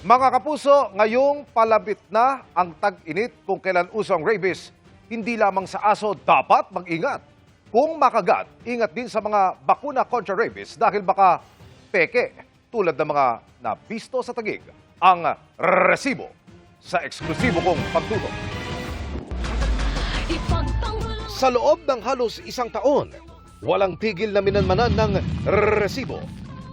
Mga kapuso, ngayong palabit na ang tag-init kung kailan uso ang rabies. Hindi lamang sa aso dapat mag-ingat. Kung makagat, ingat din sa mga bakuna kontra rabies dahil baka peke tulad ng mga nabisto sa Taguig. Ang resibo sa eksklusibo kong pagtutok. Sa loob ng halos isang taon, walang tigil na minanmanan ng resibo.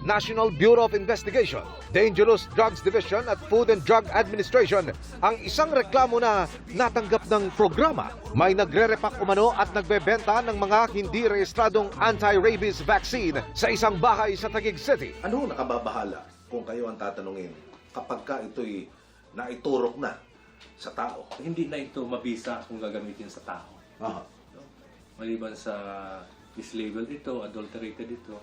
National Bureau of Investigation, Dangerous Drugs Division at Food and Drug Administration ang isang reklamo na natanggap ng programa. May nagre-repack umano at nagbebenta ng mga hindi rehistradong anti-rabies vaccine sa isang bahay sa Taguig City. Ano nakababahala kung kayo ang tatanungin kapag ka ito'y naiturok na sa tao? Hindi na ito mabisa kung gagamitin sa tao. Aha. Maliban sa mislabeled ito, adulterated ito,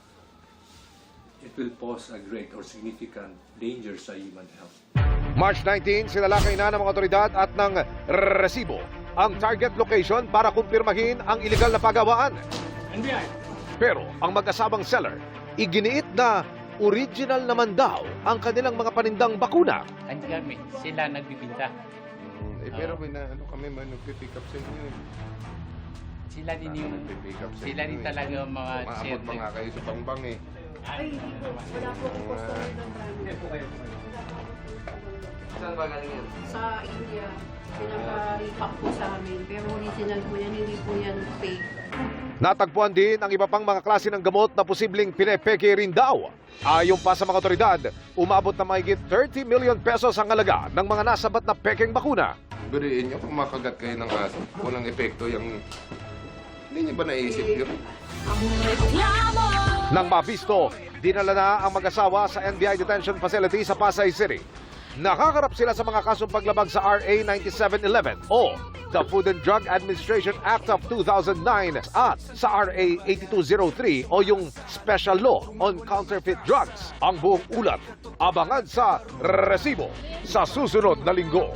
it will pose a great or significant danger sa human health. March 19, sinalakay na ng mga otoridad at ng resibo ang target location para kumpirmahin ang iligal na pagawaan. NBI! Pero ang mag-asabang seller, iginiit na original naman daw ang kanilang mga panindang bakuna. Hindi kami, sila nagbibinta. Pero may na, kami man nagpipick up sa inyo. Sila din yung, Nagpipick up sa sila inyo din eh. talaga ang mga Maabot pa nga kayo sa bangbang eh. Ay, hindi po. Wala po akong customer ng brand. Saan ba galing yan? Sa India, pinaka-repack po sa amin. Pero original po yan, hindi po yan fake. Natagpuan din ang iba pang mga klase ng gamot na posibleng pinepeke rin daw. Ayon pa sa mga otoridad, umabot na mahigit 30 million pesos ang halaga ng mga nasabat na pekeng bakuna. Biriin nyo kung makagat kayo ng aso. Walang epekto yung... Hindi nyo ba naisip yun? Nang mabisto, dinala na ang mag-asawa sa NBI Detention Facility sa Pasay City. Nakakarap sila sa mga kasong paglabag sa RA 9711 o the Food and Drug Administration Act of 2009 at sa RA 8203 o yung Special Law on Counterfeit Drugs. Ang buong ulat, abangan sa resibo sa susunod na linggo.